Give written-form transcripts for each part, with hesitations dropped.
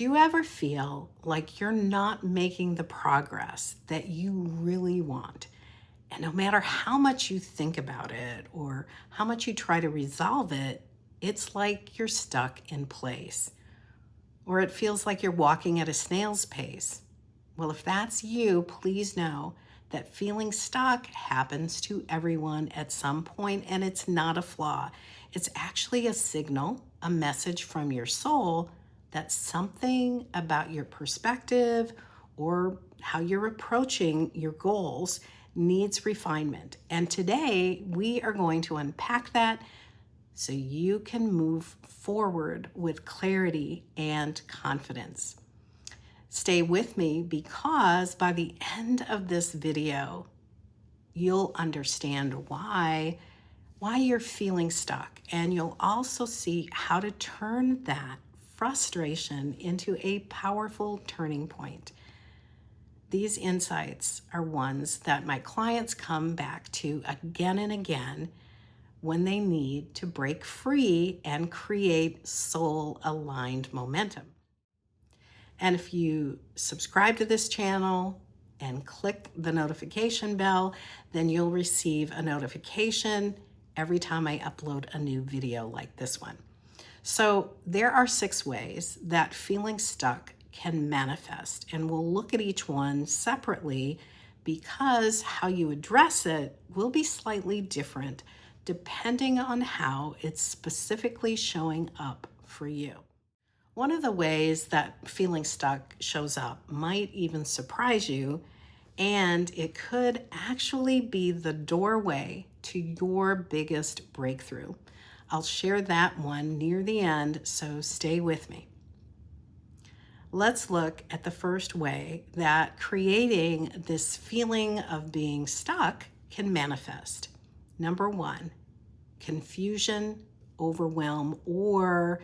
Do you ever feel like you're not making the progress that you really want? And no matter how much you think about it or how much you try to resolve it, it's like you're stuck in place. Or it feels like you're walking at a snail's pace. Well, if that's you, please know that feeling stuck happens to everyone at some point, and it's not a flaw. It's actually a signal, a message from your soul that something about your perspective or how you're approaching your goals needs refinement. And today we are going to unpack that so you can move forward with clarity and confidence. Stay with me because by the end of this video, you'll understand why you're feeling stuck, and you'll also see how to turn that frustration into a powerful turning point. These insights are ones that my clients come back to again and again when they need to break free and create soul-aligned momentum. And if you subscribe to this channel and click the notification bell, then you'll receive a notification every time I upload a new video like this one. So there are 6 ways that feeling stuck can manifest, and we'll look at each one separately because how you address it will be slightly different depending on how it's specifically showing up for you. One of the ways that feeling stuck shows up might even surprise you, and it could actually be the doorway to your biggest breakthrough. I'll share that one near the end, so stay with me. Let's look at the first way that creating this feeling of being stuck can manifest. Number 1, confusion, overwhelm, or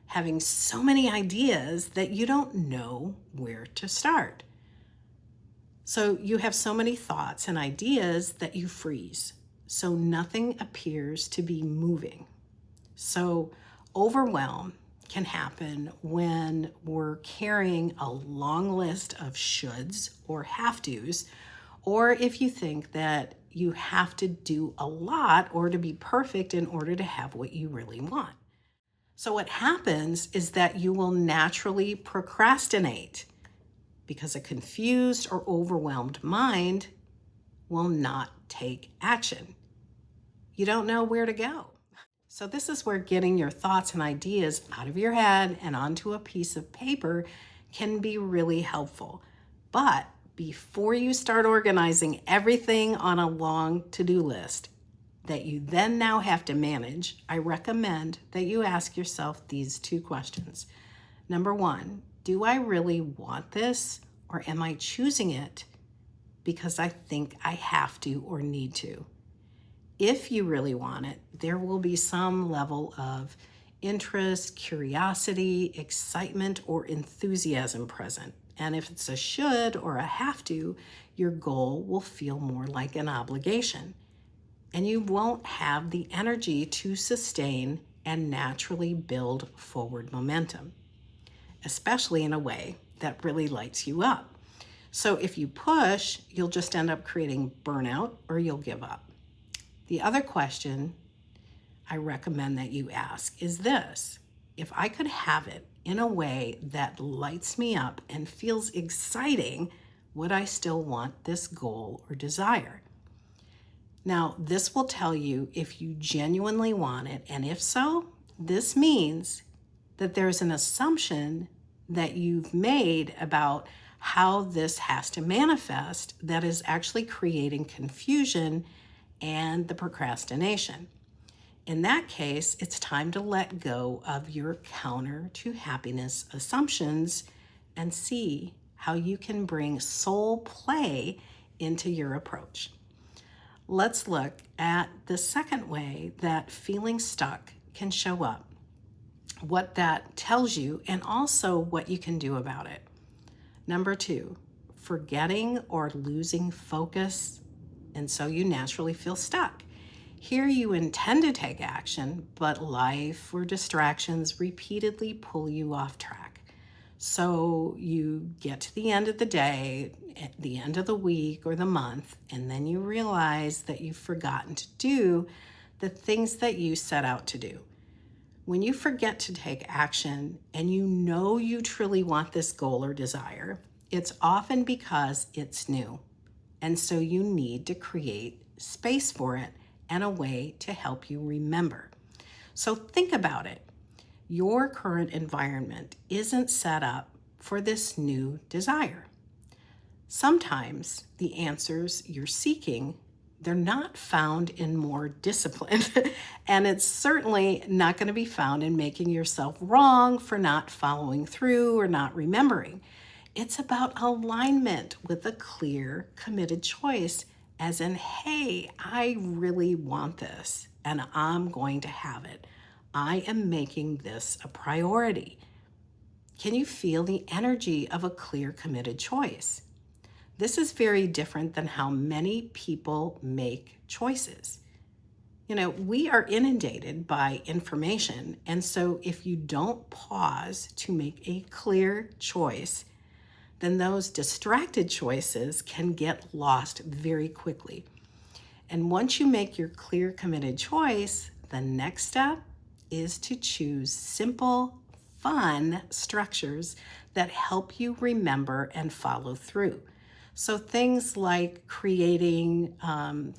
having so many ideas that you don't know where to start. So you have so many thoughts and ideas that you freeze. So nothing appears to be moving. So overwhelm can happen when we're carrying a long list of shoulds or have-tos, or if you think that you have to do a lot or to be perfect in order to have what you really want. So what happens is that you will naturally procrastinate because a confused or overwhelmed mind will not take action. You don't know where to go. So this is where getting your thoughts and ideas out of your head and onto a piece of paper can be really helpful. But before you start organizing everything on a long to-do list that you then now have to manage, I recommend that you ask yourself these 2 questions. Number 1, do I really want this, or am I choosing it because I think I have to or need to? If you really want it, there will be some level of interest, curiosity, excitement, or enthusiasm present. And if it's a should or a have to, your goal will feel more like an obligation. And you won't have the energy to sustain and naturally build forward momentum, especially in a way that really lights you up. So if you push, you'll just end up creating burnout or you'll give up. The other question I recommend that you ask is this: if I could have it in a way that lights me up and feels exciting, would I still want this goal or desire? Now, this will tell you if you genuinely want it, and if so, this means that there's an assumption that you've made about how this has to manifest that is actually creating confusion and the procrastination. In that case, it's time to let go of your counter to happiness assumptions and see how you can bring soul play into your approach. Let's look at the second way that feeling stuck can show up, what that tells you, and also what you can do about it. Number 2, forgetting or losing focus, and so you naturally feel stuck. Here you intend to take action, but life or distractions repeatedly pull you off track. So you get to the end of the day, at the end of the week or the month, and then you realize that you've forgotten to do the things that you set out to do. When you forget to take action and you know you truly want this goal or desire, it's often because it's new. And so you need to create space for it and a way to help you remember. So think about it. Your current environment isn't set up for this new desire. Sometimes the answers you're seeking, they're not found in more discipline. And it's certainly not going to be found in making yourself wrong for not following through or not remembering. It's about alignment with a clear, committed choice, as in, hey, I really want this and I'm going to have it. I am making this a priority. Can you feel the energy of a clear, committed choice? This is very different than how many people make choices. We are inundated by information, and so if you don't pause to make a clear choice, then those distracted choices can get lost very quickly. And once you make your clear, committed choice, the next step is to choose simple, fun structures that help you remember and follow through. So things like creating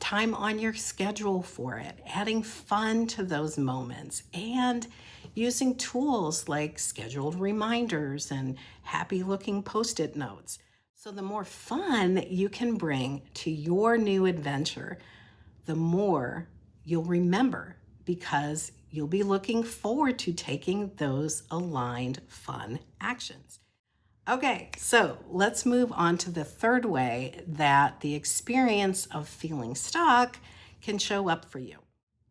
time on your schedule for it, adding fun to those moments, and using tools like scheduled reminders and happy-looking Post-it notes. So the more fun you can bring to your new adventure, the more you'll remember, because you'll be looking forward to taking those aligned, fun actions. Okay, so let's move on to the third way that the experience of feeling stuck can show up for you.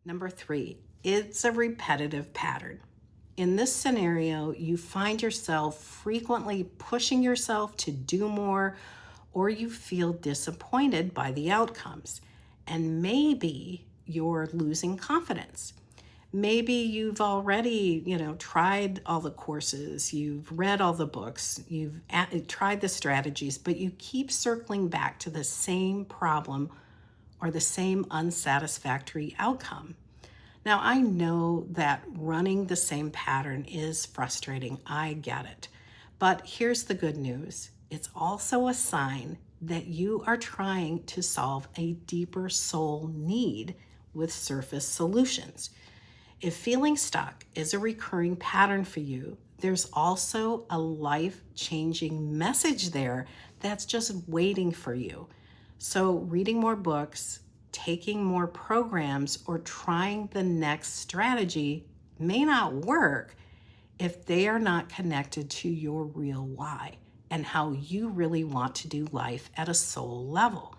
Number 3, it's a repetitive pattern. In this scenario, you find yourself frequently pushing yourself to do more, or you feel disappointed by the outcomes. And maybe you're losing confidence. Maybe you've already, tried all the courses, you've read all the books, you've tried the strategies, but you keep circling back to the same problem or the same unsatisfactory outcome. Now, I know that running the same pattern is frustrating. I get it. But here's the good news. It's also a sign that you are trying to solve a deeper soul need with surface solutions. If feeling stuck is a recurring pattern for you, there's also a life-changing message there that's just waiting for you. So reading more books, taking more programs, or trying the next strategy may not work if they are not connected to your real why and how you really want to do life at a soul level.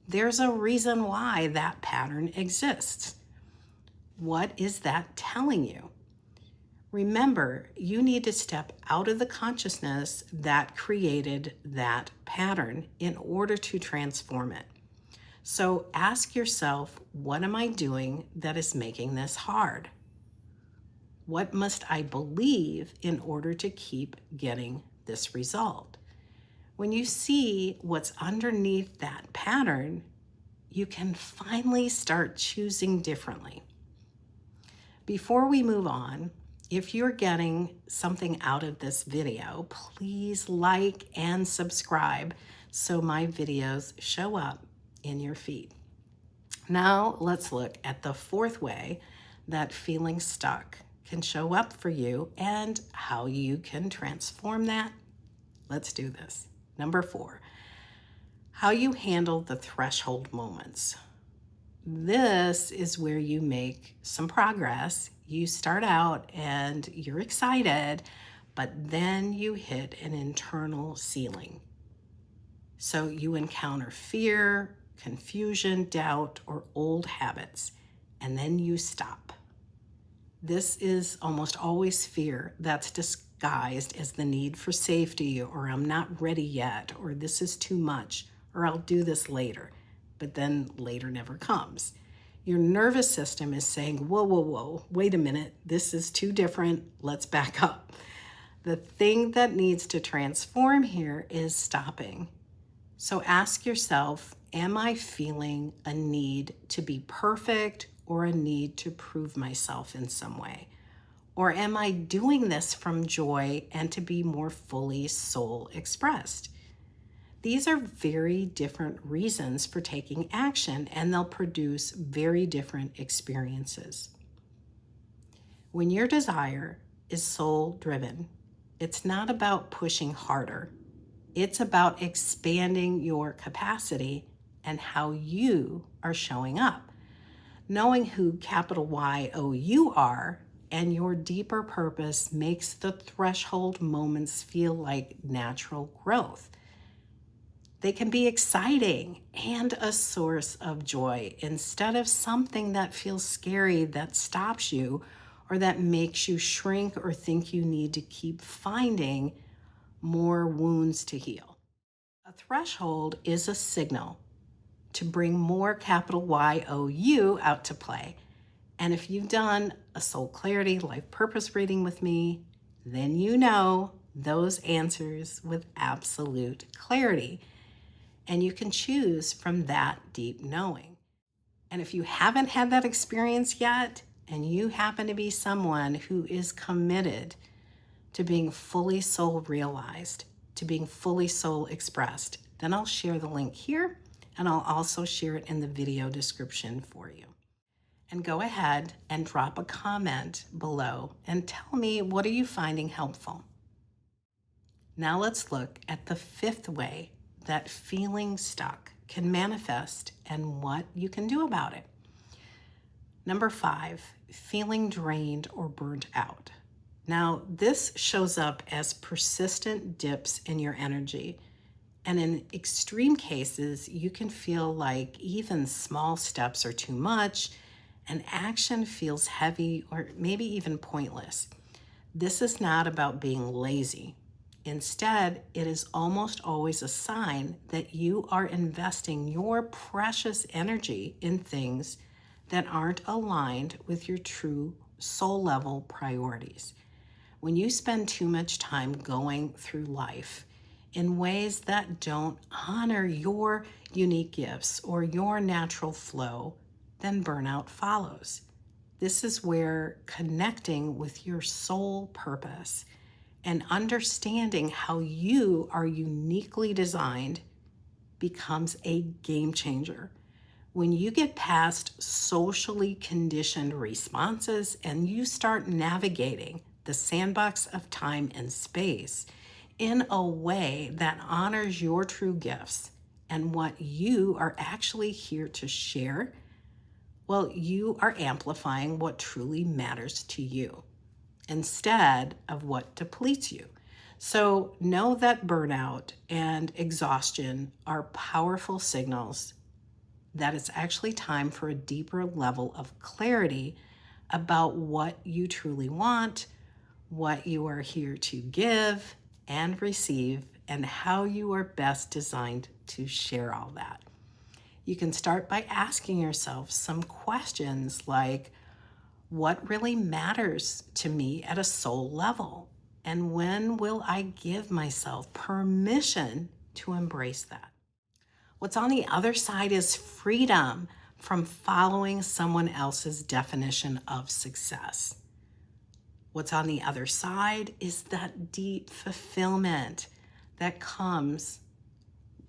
There's a reason why that pattern exists. What is that telling you? Remember, you need to step out of the consciousness that created that pattern in order to transform it. So ask yourself, what am I doing that is making this hard? What must I believe in order to keep getting this result? When you see what's underneath that pattern, you can finally start choosing differently. Before we move on, if you're getting something out of this video, please like and subscribe so my videos show up in your feed. Now let's look at the fourth way that feeling stuck can show up for you and how you can transform that. Let's do this. Number 4, how you handle the threshold moments. This is where you make some progress. You start out and you're excited, but then you hit an internal ceiling. So you encounter fear, confusion, doubt, or old habits, and then you stop. This is almost always fear that's disguised as the need for safety, or I'm not ready yet, or this is too much, or I'll do this later. But then later never comes. Your nervous system is saying, whoa, wait a minute, this is too different, let's back up. The thing that needs to transform here is stopping. So ask yourself, am I feeling a need to be perfect or a need to prove myself in some way? Or am I doing this from joy and to be more fully soul expressed? These are very different reasons for taking action, and they'll produce very different experiences. When your desire is soul driven, it's not about pushing harder. It's about expanding your capacity and how you are showing up. Knowing who capital Y-O you are and your deeper purpose makes the threshold moments feel like natural growth. They can be exciting and a source of joy instead of something that feels scary that stops you or that makes you shrink or think you need to keep finding more wounds to heal. A threshold is a signal to bring more capital Y-O-U out to play. And if you've done a soul clarity life purpose reading with me, then you know those answers with absolute clarity. And you can choose from that deep knowing. And if you haven't had that experience yet, and you happen to be someone who is committed to being fully soul realized, to being fully soul expressed, then I'll share the link here, and I'll also share it in the video description for you. And go ahead and drop a comment below and tell me, what are you finding helpful? Now let's look at the fifth way that feeling stuck can manifest and what you can do about it. Number 5, feeling drained or burnt out. Now, this shows up as persistent dips in your energy. And in extreme cases, you can feel like even small steps are too much and action feels heavy or maybe even pointless. This is not about being lazy. Instead, it is almost always a sign that you are investing your precious energy in things that aren't aligned with your true soul level priorities. When you spend too much time going through life in ways that don't honor your unique gifts or your natural flow, then burnout follows. This is where connecting with your soul purpose and understanding how you are uniquely designed becomes a game changer. When you get past socially conditioned responses and you start navigating the sandbox of time and space in a way that honors your true gifts and what you are actually here to share, well, you are amplifying what truly matters to you instead of what depletes you. So know that burnout and exhaustion are powerful signals that it's actually time for a deeper level of clarity about what you truly want, what you are here to give and receive, and how you are best designed to share all that. You can start by asking yourself some questions like, what really matters to me at a soul level? And when will I give myself permission to embrace that? What's on the other side is freedom from following someone else's definition of success. What's on the other side is that deep fulfillment that comes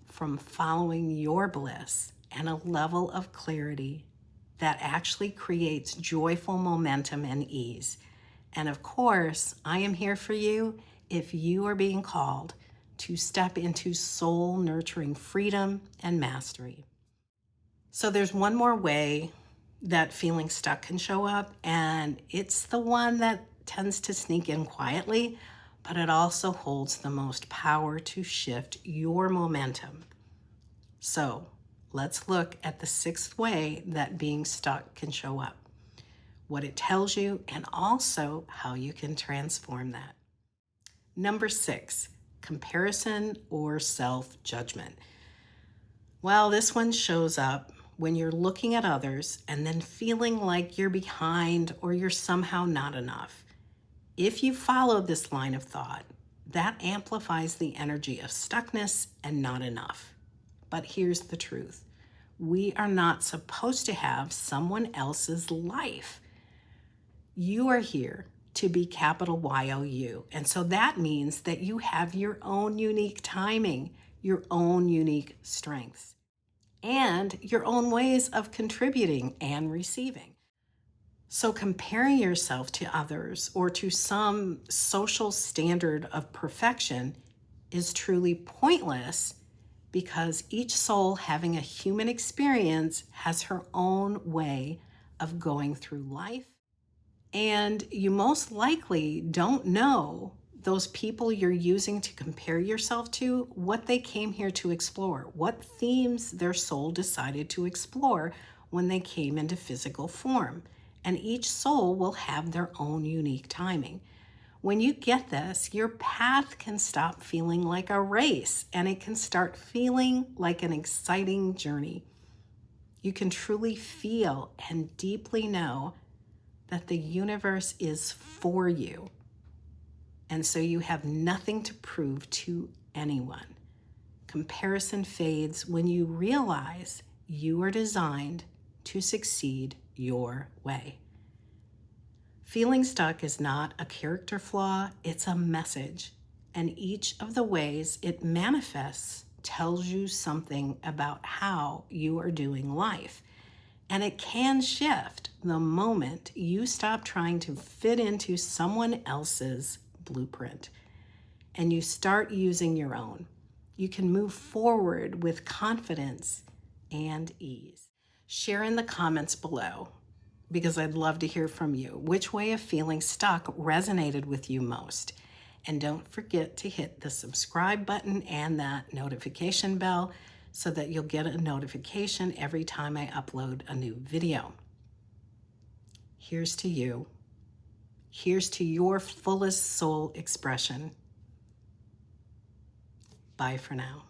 from following your bliss and a level of clarity that actually creates joyful momentum and ease. And of course, I am here for you if you are being called to step into soul nurturing freedom and mastery. So there's one more way that feeling stuck can show up, and it's the one that tends to sneak in quietly, but it also holds the most power to shift your momentum. So let's look at the sixth way that being stuck can show up, what it tells you, and also how you can transform that. Number 6, comparison or self-judgment. Well, this one shows up when you're looking at others and then feeling like you're behind or you're somehow not enough. If you follow this line of thought, that amplifies the energy of stuckness and not enough. But here's the truth. We are not supposed to have someone else's life. You are here to be capital Y-O-U. And so that means that you have your own unique timing, your own unique strengths, and your own ways of contributing and receiving. So comparing yourself to others or to some social standard of perfection is truly pointless, because each soul having a human experience has her own way of going through life. And you most likely don't know those people you're using to compare yourself to, what they came here to explore, what themes their soul decided to explore when they came into physical form. And each soul will have their own unique timing. When you get this, your path can stop feeling like a race and it can start feeling like an exciting journey. You can truly feel and deeply know that the universe is for you. And so you have nothing to prove to anyone. Comparison fades when you realize you are designed to succeed your way. Feeling stuck is not a character flaw, it's a message. And each of the ways it manifests tells you something about how you are doing life. And it can shift the moment you stop trying to fit into someone else's blueprint and you start using your own. You can move forward with confidence and ease. Share in the comments below, because I'd love to hear from you. Which way of feeling stuck resonated with you most? And don't forget to hit the subscribe button and that notification bell so that you'll get a notification every time I upload a new video. Here's to you. Here's to your fullest soul expression. Bye for now.